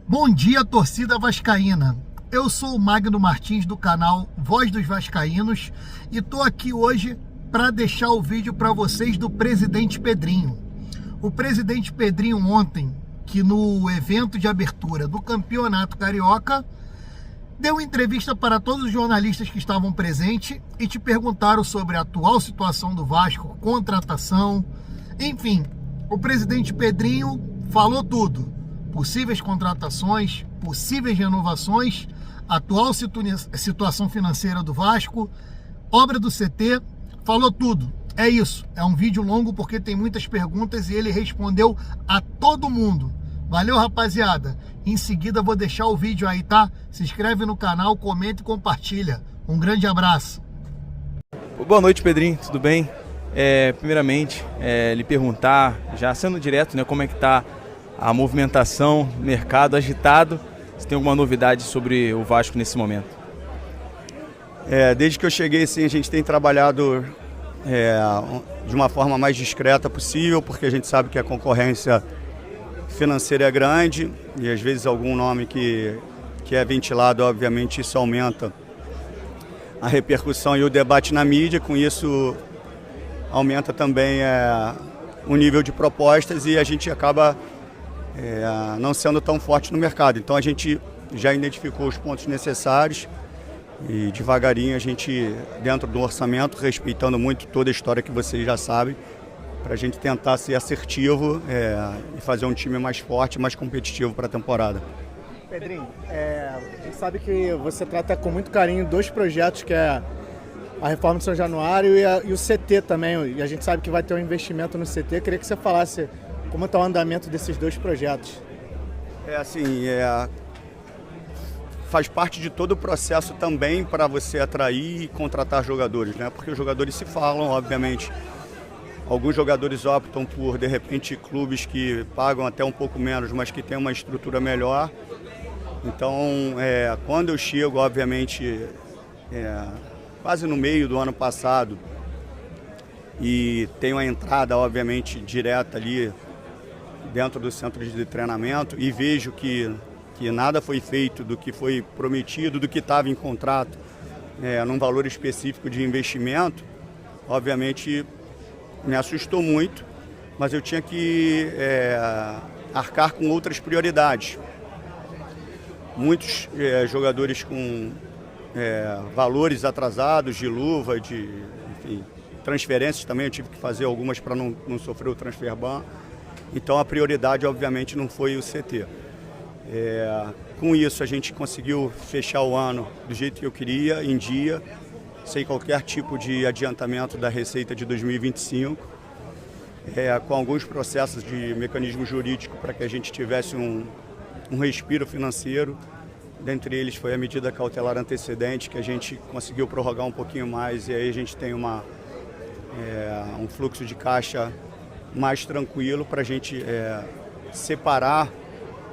Bom dia, torcida vascaína. Eu sou o Magno Martins do canal Voz dos Vascaínos e tô aqui hoje para deixar o vídeo para vocês do presidente Pedrinho. O presidente Pedrinho ontem, que no evento de abertura do Campeonato Carioca, deu entrevista para todos os jornalistas que estavam presentes e te perguntaram sobre a atual situação do Vasco, contratação, enfim, o presidente Pedrinho falou tudo. Possíveis contratações, possíveis renovações, atual situação financeira do Vasco, obra do CT, falou tudo. É isso, é um vídeo longo porque tem muitas perguntas e ele respondeu a todo mundo. Valeu, rapaziada. Em seguida vou deixar o vídeo aí, tá? Se inscreve no canal, comenta e compartilha. Um grande abraço. Boa noite, Pedrinho, tudo bem? Primeiramente, lhe perguntar, já sendo direto, né, como é que tá a movimentação, mercado agitado, se tem alguma novidade sobre o Vasco nesse momento? Desde que eu cheguei, sim, a gente tem trabalhado de uma forma mais discreta possível, porque a gente sabe que a concorrência financeira é grande e às vezes algum nome que é ventilado, obviamente isso aumenta a repercussão e o debate na mídia, com isso aumenta também o nível de propostas e a gente acaba não sendo tão forte no mercado. Então a gente já identificou os pontos necessários e devagarinho a gente, dentro do orçamento, respeitando muito toda a história que vocês já sabem, para a gente tentar ser assertivo e fazer um time mais forte, mais competitivo para a temporada. Pedrinho, a gente sabe que você trata com muito carinho dois projetos, que é a reforma de São Januário e o CT também, e a gente sabe que vai ter um investimento no CT. Queria que você falasse como está o andamento desses dois projetos. Faz parte de todo o processo também para você atrair e contratar jogadores, né? Porque os jogadores se falam, obviamente. Alguns jogadores optam por, de repente, clubes que pagam até um pouco menos, mas que têm uma estrutura melhor. Então, quando eu chego, obviamente, quase no meio do ano passado, e tenho a entrada, obviamente, direta ali dentro do centro de treinamento e vejo que nada foi feito do que foi prometido, do que estava em contrato, num valor específico de investimento, obviamente me assustou muito, mas eu tinha que arcar com outras prioridades. Muitos jogadores com valores atrasados de luva, enfim, transferências também, eu tive que fazer algumas para não sofrer o transfer ban. Então a prioridade, obviamente, não foi o CT. Com isso, a gente conseguiu fechar o ano do jeito que eu queria, em dia, sem qualquer tipo de adiantamento da receita de 2025, com alguns processos de mecanismo jurídico para que a gente tivesse um respiro financeiro. Dentre eles foi a medida cautelar antecedente, que a gente conseguiu prorrogar um pouquinho mais, e aí a gente tem um fluxo de caixa mais tranquilo para a gente separar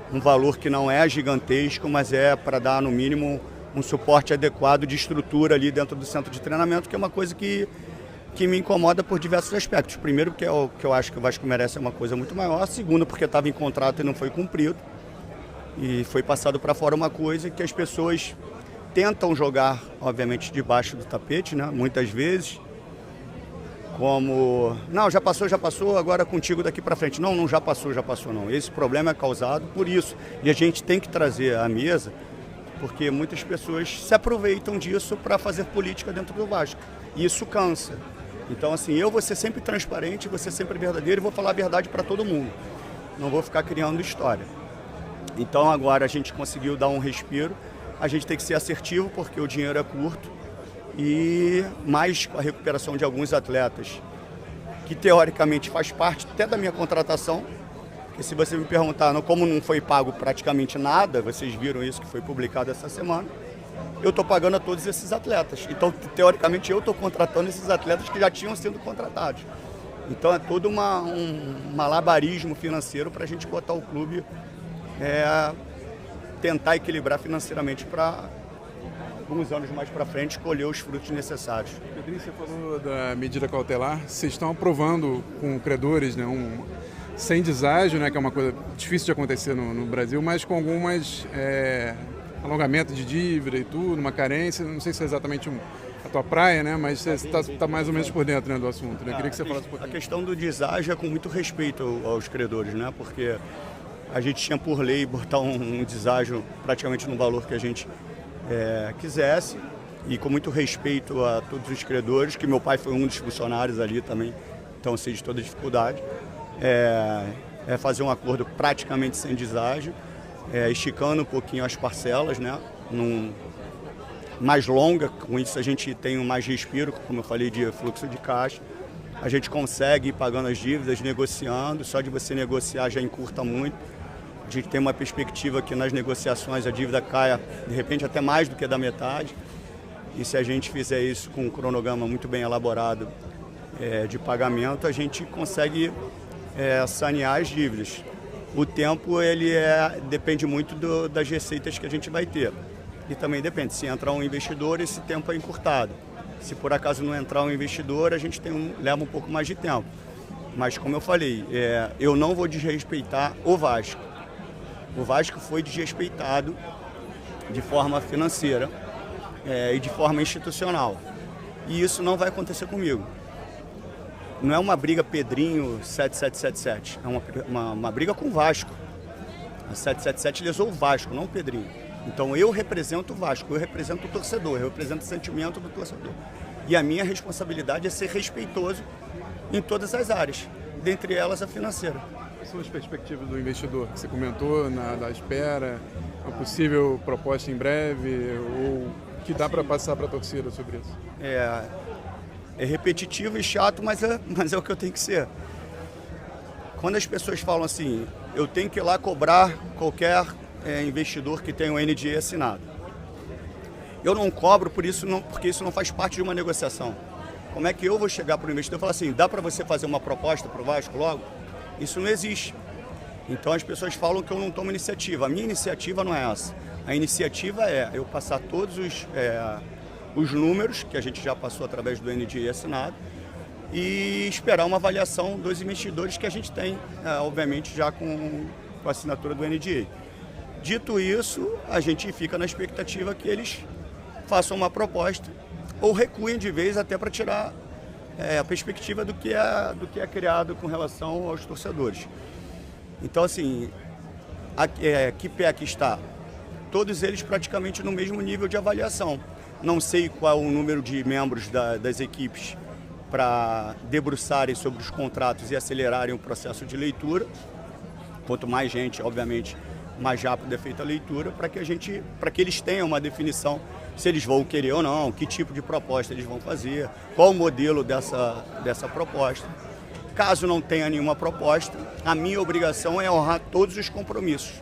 um valor que não é gigantesco, mas para dar no mínimo um suporte adequado de estrutura ali dentro do centro de treinamento, que é uma coisa que me incomoda por diversos aspectos. Primeiro, porque o que eu acho que o Vasco merece é uma coisa muito maior. Segundo, porque estava em contrato e não foi cumprido. E foi passado para fora uma coisa que as pessoas tentam jogar, obviamente, debaixo do tapete, né? Muitas vezes. Como, não, já passou, agora contigo daqui para frente. Não, já passou não. Esse problema é causado por isso. E a gente tem que trazer à mesa, porque muitas pessoas se aproveitam disso para fazer política dentro do Vasco. E isso cansa. Então, assim, eu vou ser sempre transparente, vou ser sempre verdadeiro e vou falar a verdade para todo mundo. Não vou ficar criando história. Então, agora a gente conseguiu dar um respiro. A gente tem que ser assertivo, porque o dinheiro é curto. E mais com a recuperação de alguns atletas, que teoricamente faz parte até da minha contratação, porque se você me perguntar como não foi pago praticamente nada, vocês viram isso que foi publicado essa semana, eu estou pagando a todos esses atletas. Então, teoricamente, eu estou contratando esses atletas que já tinham sido contratados. Então, é todo um malabarismo financeiro para a gente botar o clube, tentar equilibrar financeiramente para alguns anos mais para frente, colher os frutos necessários. Pedrinho, você falou da medida cautelar. Vocês estão aprovando com credores, né, sem deságio, né, que é uma coisa difícil de acontecer no Brasil, mas com algumas alongamento de dívida e tudo, uma carência. Não sei se é exatamente a tua praia, né, mas você está mais ou menos por dentro, né, do assunto. Né? Queria que você falasse um pouquinho. A questão do deságio é com muito respeito aos credores, né, porque a gente tinha por lei botar um deságio praticamente no valor que a gente quisesse, e com muito respeito a todos os credores, que meu pai foi um dos funcionários ali também, então eu sei de toda a dificuldade. Fazer um acordo praticamente sem deságio, esticando um pouquinho as parcelas, né, mais longa. Com isso a gente tem mais respiro, como eu falei, de fluxo de caixa. A gente consegue ir pagando as dívidas, negociando, só de você negociar já encurta muito. A gente tem uma perspectiva que nas negociações a dívida caia, de repente, até mais do que da metade. E se a gente fizer isso com um cronograma muito bem elaborado de pagamento, a gente consegue sanear as dívidas. O tempo depende muito das receitas que a gente vai ter. E também depende, se entrar um investidor, esse tempo é encurtado. Se por acaso não entrar um investidor, a gente leva um pouco mais de tempo. Mas como eu falei, eu não vou desrespeitar o Vasco. O Vasco foi desrespeitado de forma financeira e de forma institucional. E isso não vai acontecer comigo. Não é uma briga Pedrinho 7777, é uma briga com o Vasco. A 777 lesou o Vasco, não o Pedrinho. Então eu represento o Vasco, eu represento o torcedor, eu represento o sentimento do torcedor. E a minha responsabilidade é ser respeitoso em todas as áreas, dentre elas a financeira. Quais são as perspectivas do investidor que você comentou, da espera, uma possível proposta em breve, ou que dá para passar para a torcida sobre isso? É repetitivo e chato, mas é o que eu tenho que ser. Quando as pessoas falam assim, eu tenho que ir lá cobrar qualquer investidor que tenha um NDA assinado. Eu não cobro porque isso não faz parte de uma negociação. Como é que eu vou chegar para o investidor e falar assim, dá para você fazer uma proposta para o Vasco logo? Isso não existe. Então as pessoas falam que eu não tomo iniciativa. A minha iniciativa não é essa. A iniciativa é eu passar todos os números que a gente já passou através do NDA assinado e esperar uma avaliação dos investidores que a gente tem, obviamente, já com a assinatura do NDA. Dito isso, a gente fica na expectativa que eles façam uma proposta ou recuem de vez até para tirar a perspectiva do que é criado com relação aos torcedores. Então, assim, que pé que está? Todos eles praticamente no mesmo nível de avaliação. Não sei qual o número de membros das equipes para debruçarem sobre os contratos e acelerarem o processo de leitura. Quanto mais gente, obviamente, mais rápido é feita a leitura, para que eles tenham uma definição se eles vão querer ou não, que tipo de proposta eles vão fazer, qual o modelo dessa proposta. Caso não tenha nenhuma proposta, a minha obrigação é honrar todos os compromissos.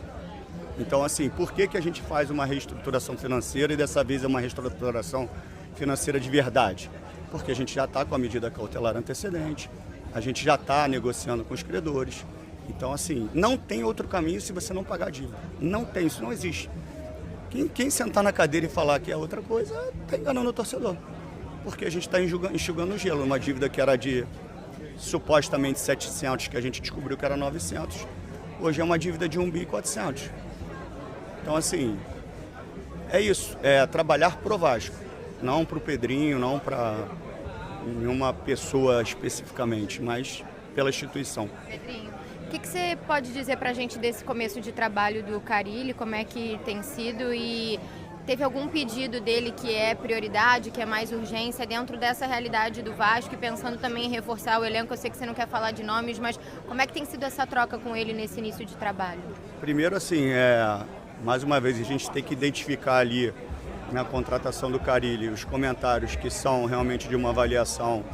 Então, assim, por que a gente faz uma reestruturação financeira e dessa vez é uma reestruturação financeira de verdade? Porque a gente já está com a medida cautelar antecedente, a gente já está negociando com os credores. Então, assim, não tem outro caminho se você não pagar a dívida. Não tem, isso não existe. Quem sentar na cadeira e falar que é outra coisa, está enganando o torcedor. Porque a gente está enxugando o gelo. Uma dívida que era de supostamente 700, que a gente descobriu que era 900, hoje é uma dívida de 1.400 bi. Então, assim, é isso. É trabalhar pro Vasco. Não para o Pedrinho, não para nenhuma pessoa especificamente, mas pela instituição. Pedrinho, o que você pode dizer para a gente desse começo de trabalho do Carille, como é que tem sido e teve algum pedido dele que é prioridade, que é mais urgência dentro dessa realidade do Vasco e pensando também em reforçar o elenco? Eu sei que você não quer falar de nomes, mas como é que tem sido essa troca com ele nesse início de trabalho? Primeiro, assim, mais uma vez a gente tem que identificar ali na contratação do Carille os comentários que são realmente de uma avaliação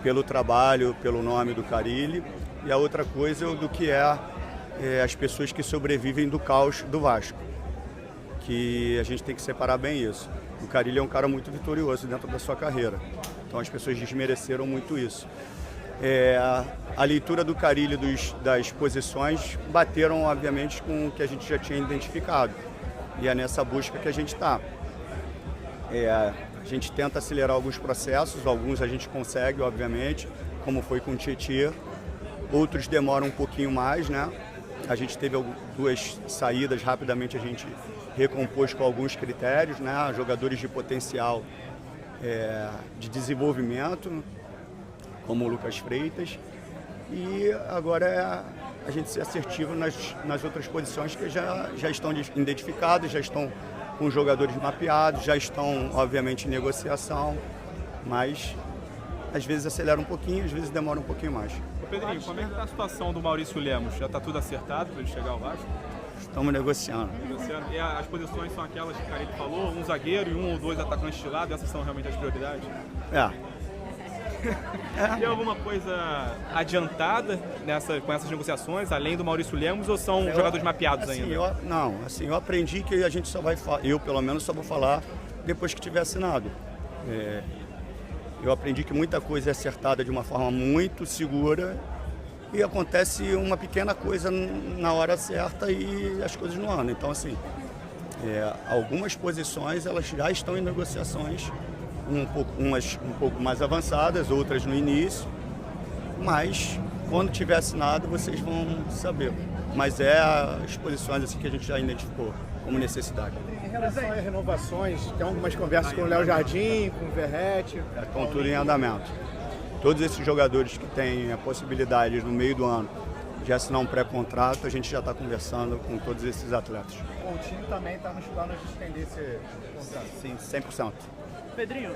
pelo trabalho, pelo nome do Carille, e a outra coisa do que as pessoas que sobrevivem do caos do Vasco, que a gente tem que separar bem isso. O Carille é um cara muito vitorioso dentro da sua carreira, então as pessoas desmereceram muito isso. A leitura do Carille das posições bateram, obviamente, com o que a gente já tinha identificado, e é nessa busca que a gente está. A gente tenta acelerar alguns processos, alguns a gente consegue, obviamente, como foi com o Tietê. outros demoram um pouquinho mais, né? A gente teve 2 saídas, rapidamente a gente recompôs com alguns critérios, né? Jogadores de potencial de desenvolvimento, como o Lucas Freitas, e agora é a gente ser assertivo nas outras posições que já estão identificados, já estão com jogadores mapeados, já estão, obviamente, em negociação, mas às vezes acelera um pouquinho, às vezes demora um pouquinho mais. Ô Pedrinho, como é que está a situação do Maurício Lemos? Já está tudo acertado para ele chegar ao Vasco? Estamos negociando. E as posições são aquelas que o Carille falou, um zagueiro e 1 ou 2 atacantes de lado, essas são realmente as prioridades? Tem alguma coisa adiantada com essas negociações, além do Maurício Lemos, ou são jogadores mapeados assim, ainda? Eu aprendi que a gente só vai falar, eu pelo menos só vou falar depois que tiver assinado. Eu aprendi que muita coisa é acertada de uma forma muito segura e acontece uma pequena coisa na hora certa e as coisas não andam. Então, assim, algumas posições elas já estão em negociações, umas um pouco mais avançadas, outras no início, mas quando tiver assinado vocês vão saber. Mas as posições assim, que a gente já identificou como necessidade. Em relação às renovações, tem algumas conversas com o Léo Jardim, com o Verrete? Estão tudo em andamento. Todos esses jogadores que têm a possibilidade no meio do ano de assinar um pré-contrato, a gente já está conversando com todos esses atletas. O time também está nos planos de estender esse contrato? Sim, 100%. Pedrinho,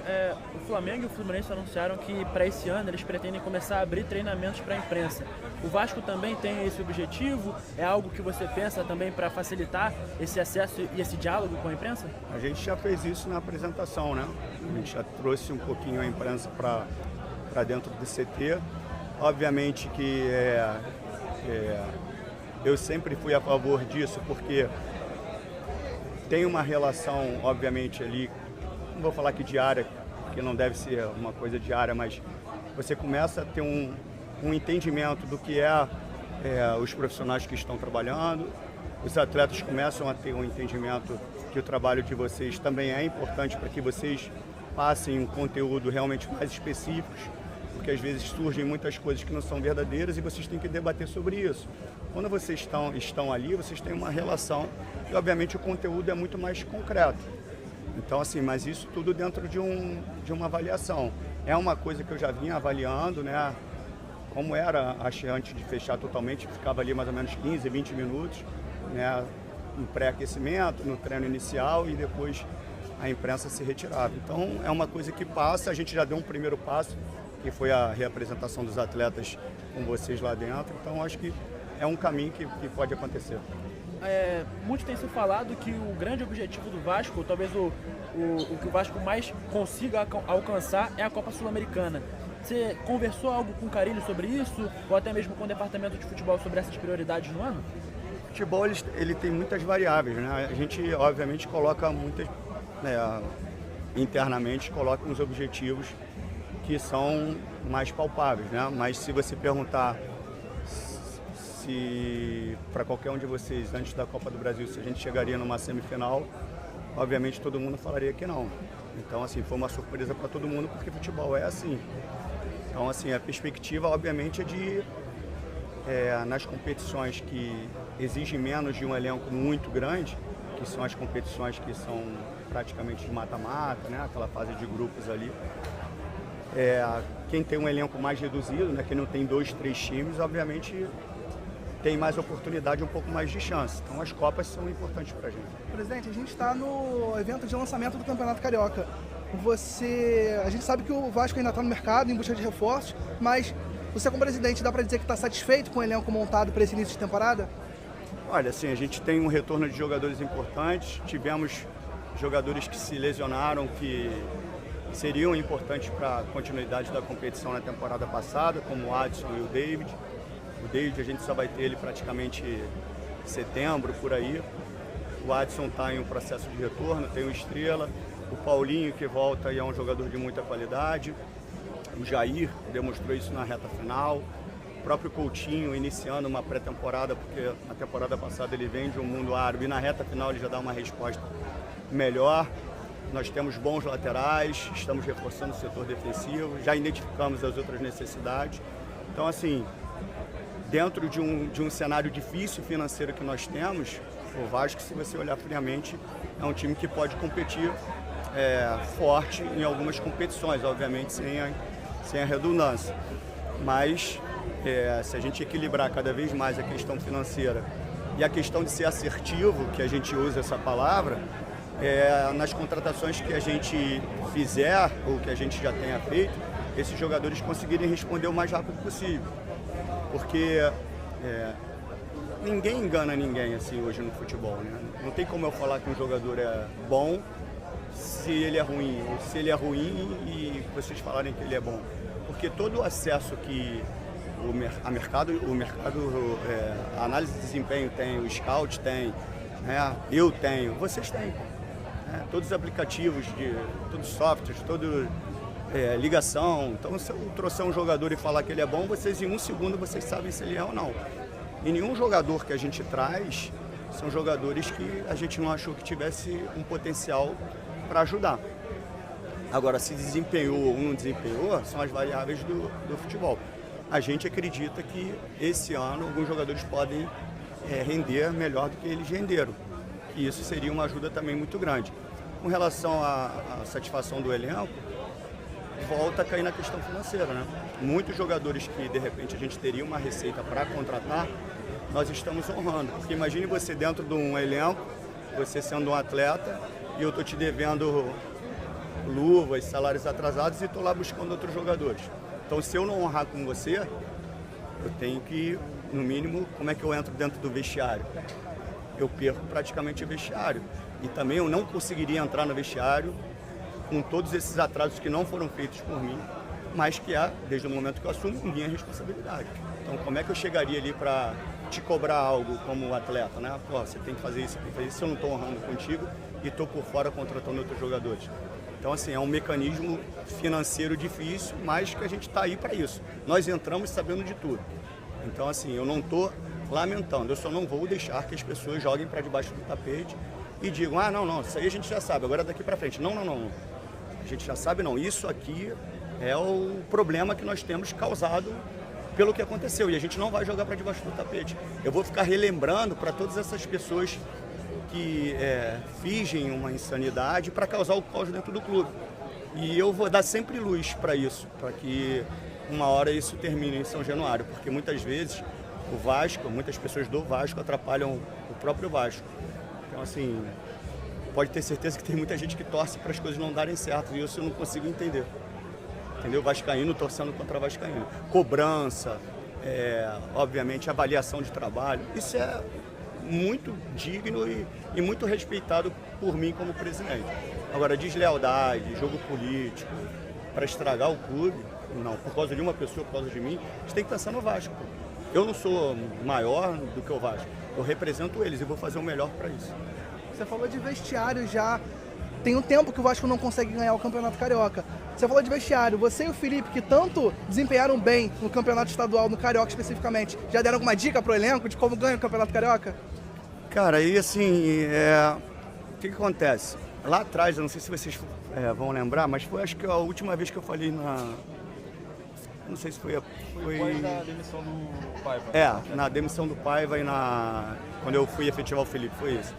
o Flamengo e o Fluminense anunciaram que para esse ano eles pretendem começar a abrir treinamentos para a imprensa. O Vasco também tem esse objetivo? É algo que você pensa também para facilitar esse acesso e esse diálogo com a imprensa? A gente já fez isso na apresentação, né? A gente já trouxe um pouquinho a imprensa para dentro do CT. Obviamente que eu sempre fui a favor disso, porque tem uma relação, obviamente, ali, não vou falar que diária, porque não deve ser uma coisa diária, mas você começa a ter um entendimento do que os profissionais que estão trabalhando, os atletas começam a ter um entendimento que o trabalho de vocês também é importante para que vocês passem um conteúdo realmente mais específico, porque às vezes surgem muitas coisas que não são verdadeiras e vocês têm que debater sobre isso. Quando vocês estão ali, vocês têm uma relação e obviamente o conteúdo é muito mais concreto. Então, assim, mas isso tudo dentro de uma avaliação. É uma coisa que eu já vinha avaliando, né? Como era, acho, antes de fechar totalmente, ficava ali mais ou menos 15, 20 minutos, né? No pré-aquecimento, no treino inicial e depois a imprensa se retirava. Então, é uma coisa que passa, a gente já deu um primeiro passo, que foi a reapresentação dos atletas com vocês lá dentro. Então, acho que é um caminho que pode acontecer. Muito tem se falado que o grande objetivo do Vasco, talvez o que o Vasco mais consiga alcançar é a Copa Sul-Americana. Você conversou algo com o Carille sobre isso, ou até mesmo com o departamento de futebol sobre essas prioridades no ano? O futebol ele tem muitas variáveis, né? A gente obviamente coloca muitas, internamente coloca uns objetivos que são mais palpáveis, né? Mas se você perguntar se para qualquer um de vocês, antes da Copa do Brasil, se a gente chegaria numa semifinal, obviamente todo mundo falaria que não. Então, assim, foi uma surpresa para todo mundo, porque futebol é assim. Então, assim, a perspectiva, obviamente, é de, nas competições que exigem menos de um elenco muito grande, que são as competições que são praticamente de mata-mata, né? Aquela fase de grupos ali. Quem tem um elenco mais reduzido, né? Quem não tem 2, 3 times, obviamente tem mais oportunidade, um pouco mais de chance. Então as Copas são importantes para a gente. Presidente, a gente está no evento de lançamento do Campeonato Carioca. A gente sabe que o Vasco ainda está no mercado em busca de reforços, mas você como presidente dá para dizer que está satisfeito com o elenco montado para esse início de temporada? Olha, assim, a gente tem um retorno de jogadores importantes, tivemos jogadores que se lesionaram, que seriam importantes para a continuidade da competição na temporada passada, como o Adson e o David. O David a gente só vai ter ele praticamente em setembro, por aí. O Adson está em um processo de retorno, tem o Estrela, o Paulinho que volta e é um jogador de muita qualidade. O Jair demonstrou isso na reta final. O próprio Coutinho iniciando uma pré-temporada, porque na temporada passada ele vem de um mundo árabe e na reta final ele já dá uma resposta melhor. Nós temos bons laterais, estamos reforçando o setor defensivo, já identificamos as outras necessidades. Então, assim, dentro de um cenário difícil financeiro que nós temos, o Vasco, se você olhar friamente, é um time que pode competir forte em algumas competições, obviamente sem a redundância. Mas se a gente equilibrar cada vez mais a questão financeira e a questão de ser assertivo, que a gente usa essa palavra, nas contratações que a gente fizer ou que a gente já tenha feito, esses jogadores conseguirem responder o mais rápido possível. Porque ninguém engana ninguém assim hoje no futebol, né? Não tem como eu falar que um jogador é bom se ele é ruim, ou se ele é ruim e vocês falarem que ele é bom. Porque todo o acesso que a análise de desempenho tem, o scout tem, eu tenho, vocês têm. Todos os aplicativos, todos os softwares, toda ligação. Então, se eu trouxer um jogador e falar que ele é bom, vocês em um segundo vocês sabem se ele é ou não. E nenhum jogador que a gente traz são jogadores que a gente não achou que tivesse um potencial para ajudar. Agora, se desempenhou ou não desempenhou, são as variáveis do futebol. A gente acredita que esse ano alguns jogadores podem render melhor do que eles renderam. E isso seria uma ajuda também muito grande. Com relação à satisfação do elenco, volta a cair na questão financeira, né? Muitos jogadores que de repente a gente teria uma receita para contratar, nós estamos honrando. Porque imagine você dentro de um elenco, você sendo um atleta, e eu estou te devendo luvas, salários atrasados e estou lá buscando outros jogadores. Então, se eu não honrar com você, eu tenho que, no mínimo, como é que eu entro dentro do vestiário? Eu perco praticamente o vestiário. E também eu não conseguiria entrar no vestiário com todos esses atrasos que não foram feitos por mim, mas que desde o momento que eu assumo, minha responsabilidade. Então, como é que eu chegaria ali para te cobrar algo como atleta, né? Pô, você tem que fazer isso, tem que fazer isso, se eu não estou honrando contigo e estou por fora contratando outros jogadores. Então, assim, é um mecanismo financeiro difícil, mas que a gente está aí para isso. Nós entramos sabendo de tudo. Então, assim, eu não estou lamentando, eu só não vou deixar que as pessoas joguem para debaixo do tapete e digam, não, isso aí a gente já sabe, agora daqui para frente. Não. A gente já sabe, não. Isso aqui é o problema que nós temos causado pelo que aconteceu. E a gente não vai jogar para debaixo do tapete. Eu vou ficar relembrando para todas essas pessoas que fingem uma insanidade para causar o caos dentro do clube. E eu vou dar sempre luz para isso, para que uma hora isso termine em São Januário, porque muitas vezes o Vasco, muitas pessoas do Vasco atrapalham o próprio Vasco. Então, assim, pode ter certeza que tem muita gente que torce para as coisas não darem certo, e isso eu não consigo entender. Entendeu? Vascaíno torcendo contra Vascaíno. Cobrança, obviamente avaliação de trabalho, isso é muito digno e muito respeitado por mim como presidente. Agora, deslealdade, jogo político, para estragar o clube, não, por causa de uma pessoa, por causa de mim, a gente tem que pensar no Vasco. Eu não sou maior do que o Vasco, eu represento eles e vou fazer o melhor para isso. Você falou de vestiário já. Tem um tempo que o Vasco não consegue ganhar o Campeonato Carioca. Você falou de vestiário. Você e o Felipe, que tanto desempenharam bem no Campeonato Estadual, no Carioca especificamente, já deram alguma dica pro elenco de como ganha o Campeonato Carioca? Cara, aí assim, o que acontece? Lá atrás, eu não sei se vocês vão lembrar, mas foi acho que a última vez que eu falei não sei se foi Depois da demissão do Paiva. Na demissão do Paiva e quando eu fui efetivar o Felipe, foi isso.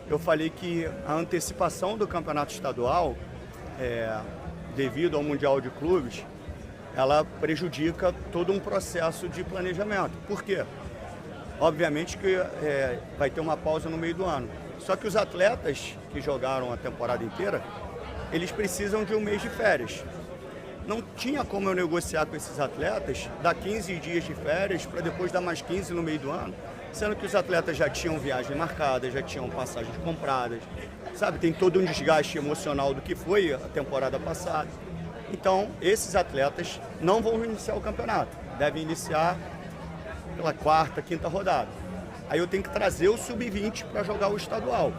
Eu falei que a antecipação do campeonato estadual, devido ao Mundial de Clubes, ela prejudica todo um processo de planejamento. Por quê? Obviamente que vai ter uma pausa no meio do ano. Só que os atletas que jogaram a temporada inteira, eles precisam de um mês de férias. Não tinha como eu negociar com esses atletas, dar 15 dias de férias para depois dar mais 15 no meio do ano, sendo que os atletas já tinham viagem marcada, já tinham passagens compradas, sabe? Tem todo um desgaste emocional do que foi a temporada passada. Então, esses atletas não vão iniciar o campeonato, devem iniciar pela quarta, quinta rodada. Aí eu tenho que trazer o sub-20 para jogar o estadual,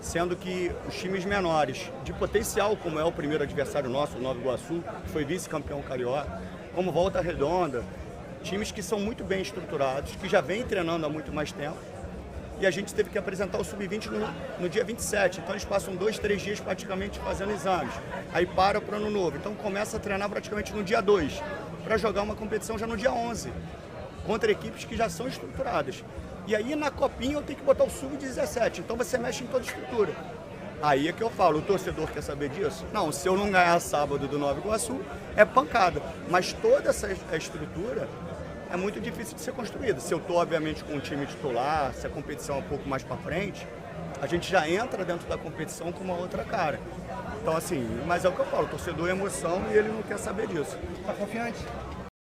sendo que os times menores de potencial, como é o primeiro adversário nosso, o Nova Iguaçu, que foi vice-campeão carioca, como Volta Redonda, times que são muito bem estruturados, que já vêm treinando há muito mais tempo, e a gente teve que apresentar o sub-20 no dia 27, então eles passam 2-3 dias praticamente fazendo exames, aí para o ano novo, então começa a treinar praticamente no dia 2, para jogar uma competição já no dia 11. contra equipes que já são estruturadas. E aí na copinha eu tenho que botar o sub-17, então você mexe em toda a estrutura. Aí é que eu falo, o torcedor quer saber disso? Não, se eu não ganhar sábado do Nova Iguaçu, é pancada. Mas toda essa estrutura é muito difícil de ser construída. Se eu estou, obviamente, com um time titular, se a competição é um pouco mais para frente, a gente já entra dentro da competição com uma outra cara. Então, assim, mas é o que eu falo, o torcedor é emoção e ele não quer saber disso. Tá confiante?